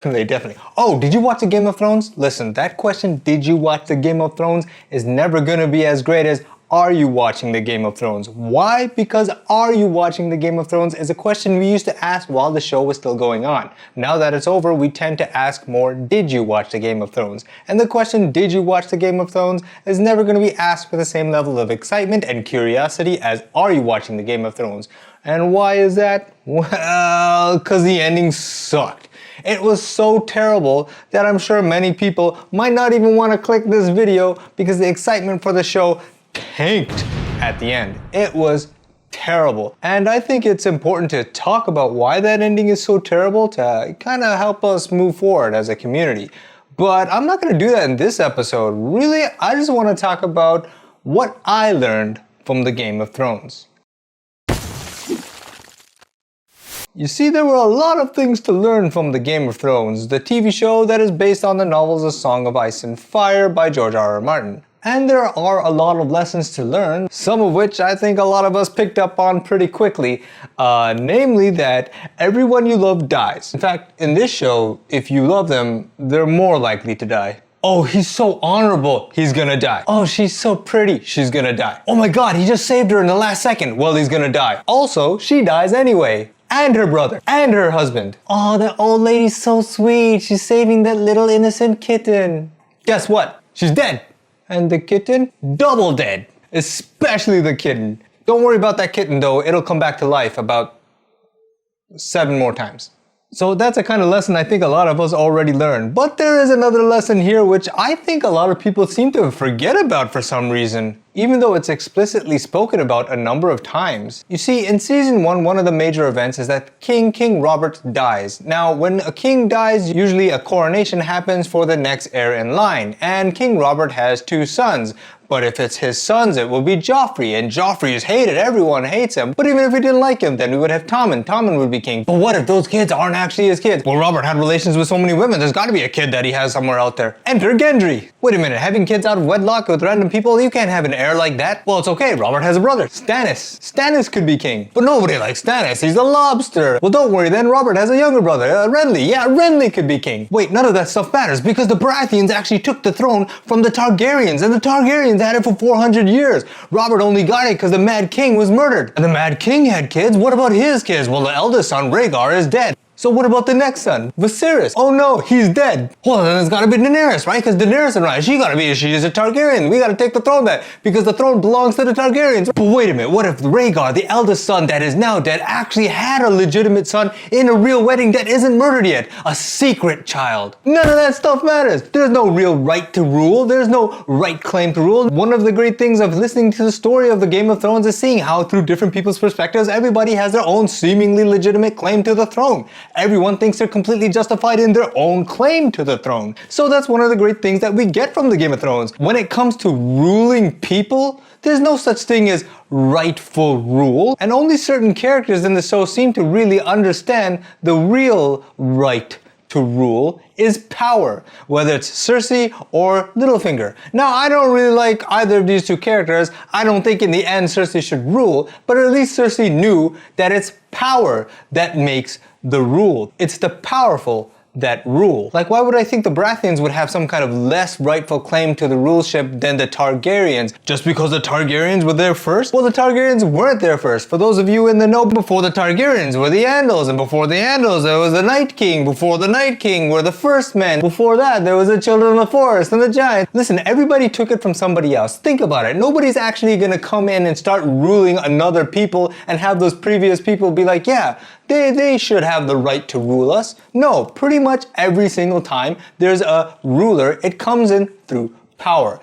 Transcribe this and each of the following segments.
They definitely. Oh, did you watch the Game of Thrones? Listen, that question, did you watch the Game of Thrones, is never gonna be as great as, are you watching the Game of Thrones? Why? Because are you watching the Game of Thrones is a question we used to ask while the show was still going on. Now that it's over, we tend to ask more, did you watch the Game of Thrones? And the question, did you watch the Game of Thrones, is never going to be asked with the same level of excitement and curiosity as, are you watching the Game of Thrones? And why is that? Well, because the ending sucked. It was so terrible that I'm sure many people might not even want to click this video because the excitement for the show tanked at the end. It was terrible. And I think it's important to talk about why that ending is so terrible to kind of help us move forward as a community. But I'm not going to do that in this episode. Really, I just want to talk about what I learned from the Game of Thrones. You see, there were a lot of things to learn from the Game of Thrones, the TV show that is based on the novels A Song of Ice and Fire by George R.R. Martin. And there are a lot of lessons to learn, some of which I think a lot of us picked up on pretty quickly, namely that everyone you love dies. In fact, in this show, if you love them, they're more likely to die. Oh, he's so honorable, he's gonna die. Oh, she's so pretty, she's gonna die. Oh my god, he just saved her in the last second, well, he's gonna die. Also, she dies anyway. And her brother, and her husband. Oh, that old lady's so sweet, she's saving that little innocent kitten. Guess what? She's dead. And the kitten? Double dead. Especially the kitten. Don't worry about that kitten though, it'll come back to life about 7 more times. So that's a kind of lesson I think a lot of us already learned. But there is another lesson here which I think a lot of people seem to forget about for some reason, even though it's explicitly spoken about a number of times. You see, in season 1, one of the major events is that King Robert dies. Now, when a king dies, usually a coronation happens for the next heir in line, and King Robert has 2 sons. But if it's his sons, it will be Joffrey, and Joffrey is hated, everyone hates him. But even if we didn't like him, then we would have Tommen would be king. But what if those kids aren't actually his kids? Well, Robert had relations with so many women, there's gotta be a kid that he has somewhere out there. Enter Gendry! Wait a minute, having kids out of wedlock with random people, you can't have an heir like that. Well, it's okay, Robert has a brother, Stannis. Stannis could be king. But nobody likes Stannis, he's a lobster. Well, don't worry then, Robert has a younger brother, Renly. Yeah, Renly could be king. Wait, none of that stuff matters because the Baratheons actually took the throne from the Targaryens, and the Targaryens had it for 400 years. Robert only got it because the Mad King was murdered. And the Mad King had kids. What about his kids? Well, the eldest son, Rhaegar, is dead. So what about the next son, Viserys? Oh no, he's dead. Well, then it's gotta be Daenerys, right? Because Daenerys and right, she's a Targaryen. We gotta take the throne back because the throne belongs to the Targaryens. But wait a minute, what if Rhaegar, the eldest son that is now dead, actually had a legitimate son in a real wedding that isn't murdered yet? A secret child. None of that stuff matters. There's no real right to rule. There's no right claim to rule. One of the great things of listening to the story of the Game of Thrones is seeing how through different people's perspectives, everybody has their own seemingly legitimate claim to the throne. Everyone thinks they're completely justified in their own claim to the throne. So that's one of the great things that we get from the Game of Thrones. When it comes to ruling people, there's no such thing as rightful rule, and only certain characters in the show seem to really understand the real right to rule is power, whether it's Cersei or Littlefinger. Now, I don't really like either of these 2 characters. I don't think in the end Cersei should rule, but at least Cersei knew that it's power that makes the rule. It's the powerful that rule. Like, why would I think the Baratheons would have some kind of less rightful claim to the ruleship than the Targaryens? Just because the Targaryens were there first? Well, the Targaryens weren't there first. For those of you in the know, before the Targaryens were the Andals, and before the Andals there was the Night King, before the Night King were the First Men, before that there was the Children of the Forest and the Giants. Listen, everybody took it from somebody else. Think about it. Nobody's actually gonna come in and start ruling another people and have those previous people be like, yeah, they should have the right to rule us. No, pretty much every single time there's a ruler, it comes in through power.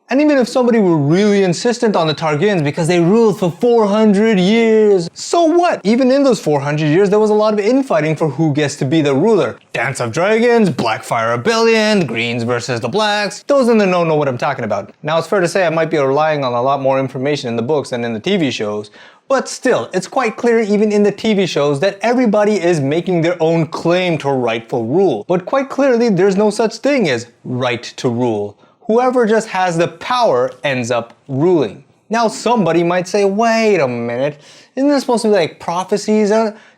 And even if somebody were really insistent on the Targaryens because they ruled for 400 years, so what? Even in those 400 years, there was a lot of infighting for who gets to be the ruler. Dance of Dragons, Blackfire Rebellion, Greens versus the Blacks. Those in the know what I'm talking about. Now, it's fair to say I might be relying on a lot more information in the books than in the TV shows. But still, it's quite clear even in the TV shows that everybody is making their own claim to rightful rule. But quite clearly, there's no such thing as right to rule. Whoever just has the power ends up ruling. Now somebody might say, wait a minute, isn't this supposed to be like prophecies?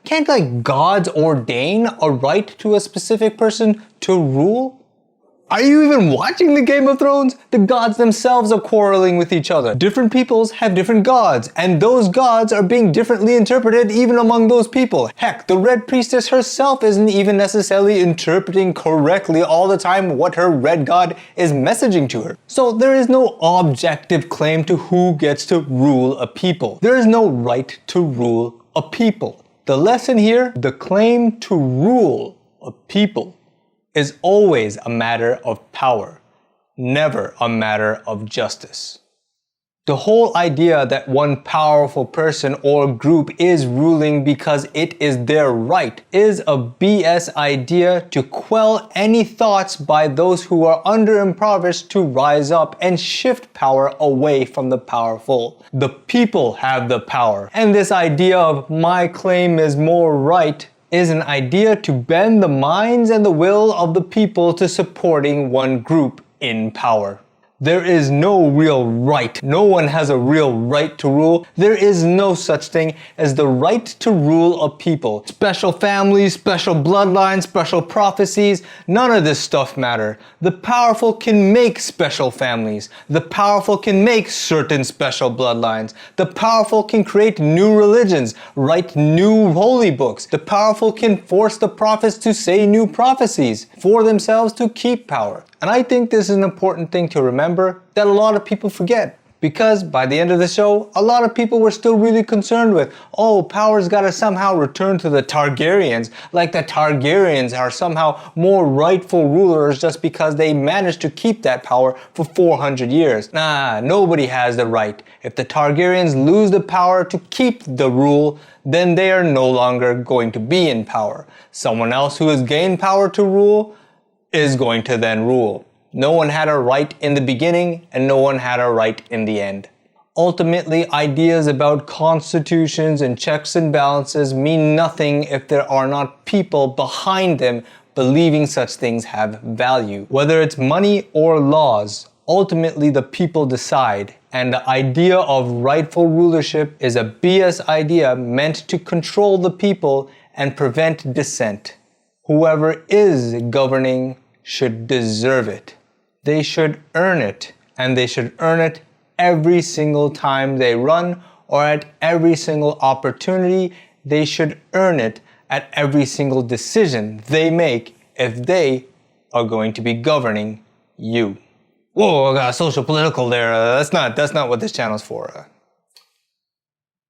Can't like gods ordain a right to a specific person to rule? Are you even watching the Game of Thrones? The gods themselves are quarreling with each other. Different peoples have different gods, and those gods are being differently interpreted even among those people. Heck, the Red Priestess herself isn't even necessarily interpreting correctly all the time what her red god is messaging to her. So there is no objective claim to who gets to rule a people. There is no right to rule a people. The lesson here, the claim to rule a people, is always a matter of power, never a matter of justice. The whole idea that one powerful person or group is ruling because it is their right is a BS idea to quell any thoughts by those who are underimpoverished to rise up and shift power away from the powerful. The people have the power, and this idea of my claim is more right is an idea to bend the minds and the will of the people to supporting one group in power. There is no real right. No one has a real right to rule. There is no such thing as the right to rule a people. Special families, special bloodlines, special prophecies, none of this stuff matter. The powerful can make special families. The powerful can make certain special bloodlines. The powerful can create new religions, write new holy books. The powerful can force the prophets to say new prophecies for themselves to keep power. And I think this is an important thing to remember that a lot of people forget. Because by the end of the show, a lot of people were still really concerned with, oh, power's gotta somehow return to the Targaryens, like the Targaryens are somehow more rightful rulers just because they managed to keep that power for 400 years. Nah, nobody has the right. If the Targaryens lose the power to keep the rule, then they are no longer going to be in power. Someone else who has gained power to rule is going to then rule. No one had a right in the beginning, and no one had a right in the end. Ultimately, ideas about constitutions and checks and balances mean nothing if there are not people behind them believing such things have value. Whether it's money or laws, ultimately the people decide, and the idea of rightful rulership is a BS idea meant to control the people and prevent dissent. Whoever is governing should deserve it. They should earn it, and they should earn it every single time they run or at every single opportunity. They should earn it at every single decision they make if they are going to be governing you. Whoa, I got social political there. That's not what this channel's for.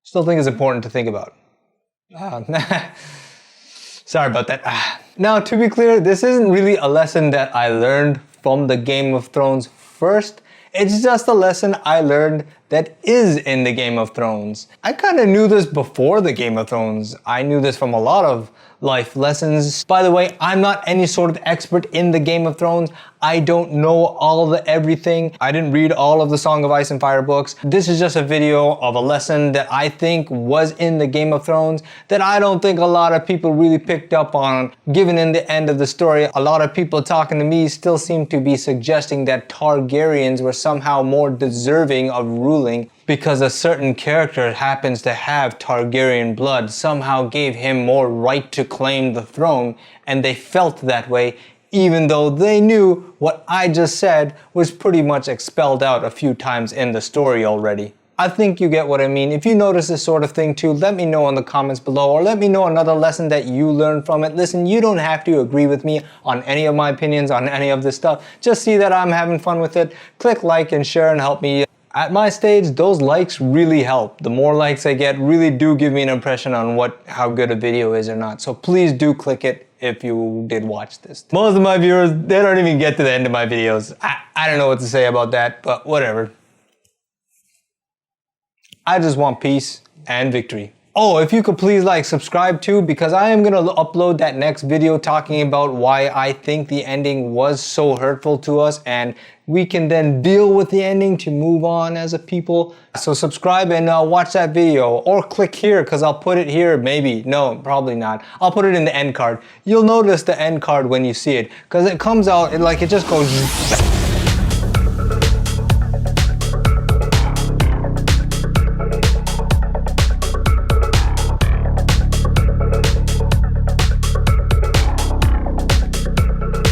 Still think it's important to think about. Sorry about that. Now, to be clear, this isn't really a lesson that I learned from the Game of Thrones first. It's just a lesson I learned that is in the Game of Thrones. I kind of knew this before the Game of Thrones. I knew this from a lot of life lessons. By the way, I'm not any sort of expert in the Game of Thrones. I don't know all the everything. I didn't read all of the Song of Ice and Fire books. This is just a video of a lesson that I think was in the Game of Thrones that I don't think a lot of people really picked up on. Given in the end of the story, a lot of people talking to me still seem to be suggesting that Targaryens were somehow more deserving of ruling because a certain character happens to have Targaryen blood, somehow gave him more right to claim the throne, and they felt that way even though they knew what I just said was pretty much expelled out a few times in the story already. I think you get what I mean. If you notice this sort of thing too, let me know in the comments below, or let me know another lesson that you learned from it. Listen, you don't have to agree with me on any of my opinions on any of this stuff. Just see that I'm having fun with it. Click like and share and help me. At my stage, those likes really help. The more likes I get really do give me an impression on how good a video is or not. So please do click it if you did watch this. Most of my viewers, they don't even get to the end of my videos. I don't know what to say about that, but whatever. I just want peace and victory. Oh, if you could please subscribe too, because I am gonna upload that next video talking about why I think the ending was so hurtful to us, and we can then deal with the ending to move on as a people. So subscribe and watch that video, or click here because I'll put it here, maybe. No, probably not. I'll put it in the end card. You'll notice the end card when you see it because it comes out, it just goes